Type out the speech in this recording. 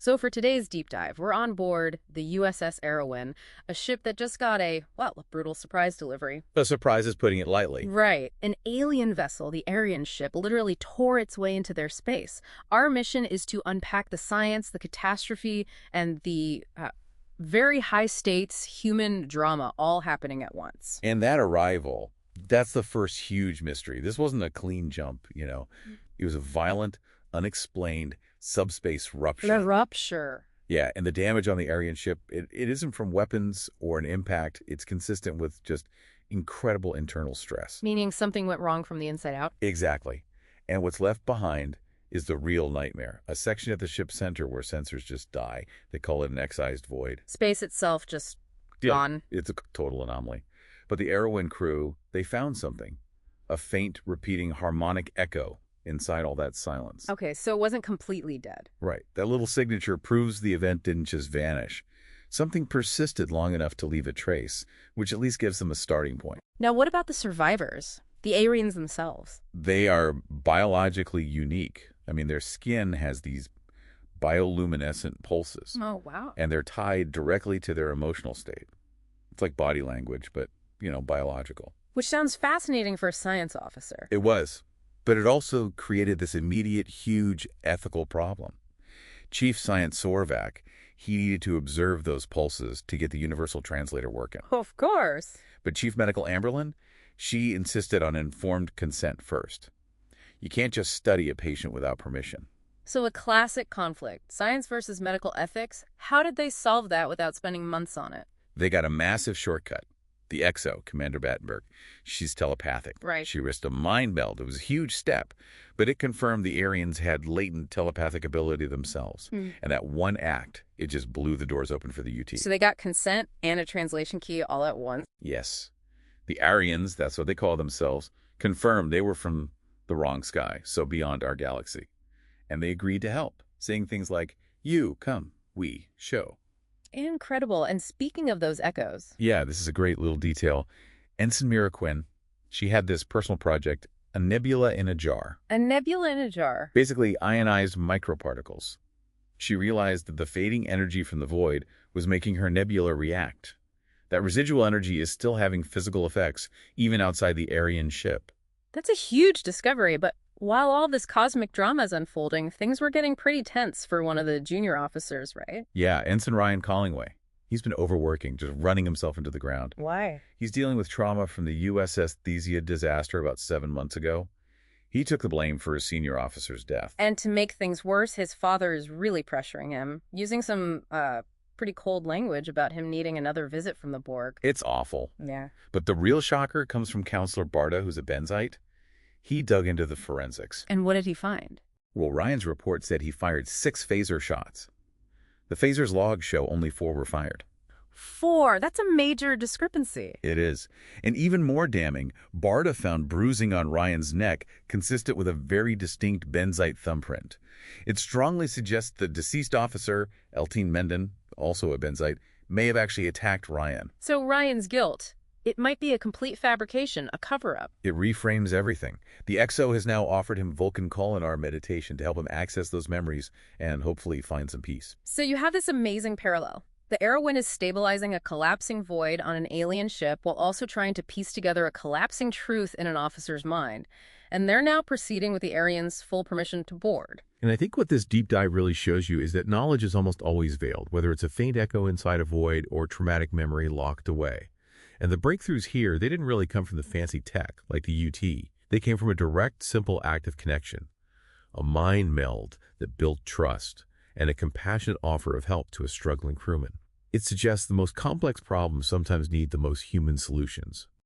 So for today's deep dive, we're on board the USS Arawyn, a ship that just got a brutal surprise delivery. A surprise is putting it lightly. Right. An alien vessel, the Aryan ship, literally tore its way into their space. Our mission is to unpack the science, the catastrophe, and the very high-stakes human drama all happening at once. And that arrival, that's the first huge mystery. This wasn't a clean jump, you know. It was a violent, unexplained subspace rupture. The rupture. Yeah, and the damage on the Aryan ship, it isn't from weapons or an impact. It's consistent with just incredible internal stress. Meaning something went wrong from the inside out? Exactly. And what's left behind is the real nightmare, a section at the ship's center where sensors just die. They call it an excised void. Space itself just gone. It's a total anomaly. But the Arawyn crew, they found something, a faint, repeating harmonic echo inside all that silence. Okay, so it wasn't completely dead. Right. That little signature proves the event didn't just vanish. Something persisted long enough to leave a trace, which at least gives them a starting point. Now, what about the survivors? The Aryans themselves? They are biologically unique. I mean, their skin has these bioluminescent pulses. Oh, wow. And they're tied directly to their emotional state. It's like body language, but, biological. Which sounds fascinating for a science officer. It was. But it also created this immediate, huge ethical problem. Chief Science Sorvak, he needed to observe those pulses to get the universal translator working. Of course. But Chief Medical Amberlin, she insisted on informed consent first. You can't just study a patient without permission. So a classic conflict, science versus medical ethics. How did they solve that without spending months on it? They got a massive shortcut. The XO, Commander Battenberg, she's telepathic. Right. She risked a mind meld. It was a huge step, but it confirmed the Aryans had latent telepathic ability themselves. And that one act, it just blew the doors open for the UT. So they got consent and a translation key all at once? Yes. The Aryans, that's what they call themselves, confirmed they were from the wrong sky, so beyond our galaxy. And they agreed to help, saying things like, you, come, we, show. Incredible. And speaking of those echoes. Yeah, this is a great little detail. Ensign Balen, she had this personal project, a nebula in a jar. A nebula in a jar. Basically ionized microparticles. She realized that the fading energy from the void was making her nebula react. That residual energy is still having physical effects, even outside the Aryan ship. That's a huge discovery, but while all this cosmic drama is unfolding, things were getting pretty tense for one of the junior officers, right? Yeah, Ensign Ryan Collingway. He's been overworking, just running himself into the ground. Why? He's dealing with trauma from the USS Thesia disaster about 7 months ago. He took the blame for his senior officer's death. And to make things worse, his father is really pressuring him, using some pretty cold language about him needing another visit from the Borg. It's awful. Yeah. But the real shocker comes from Counselor Barta, who's a Benzite. He dug into the forensics. And what did he find? Well, Ryan's report said he fired 6 phaser shots. The phaser's logs show only 4 were fired. 4? That's a major discrepancy. It is. And even more damning, Barta found bruising on Ryan's neck consistent with a very distinct Benzite thumbprint. It strongly suggests the deceased officer, Eltine Menden, also a Benzite, may have actually attacked Ryan. So Ryan's guilt, it might be a complete fabrication, a cover-up. It reframes everything. The XO has now offered him Vulcan Kolinar meditation to help him access those memories and hopefully find some peace. So you have this amazing parallel. The Arawyn is stabilizing a collapsing void on an alien ship while also trying to piece together a collapsing truth in an officer's mind. And they're now proceeding with the Aryans' full permission to board. And I think what this deep dive really shows you is that knowledge is almost always veiled, whether it's a faint echo inside a void or traumatic memory locked away. And the breakthroughs here, they didn't really come from the fancy tech, like the UT. They came from a direct, simple act of connection. A mind meld that built trust, and a compassionate offer of help to a struggling crewman. It suggests the most complex problems sometimes need the most human solutions.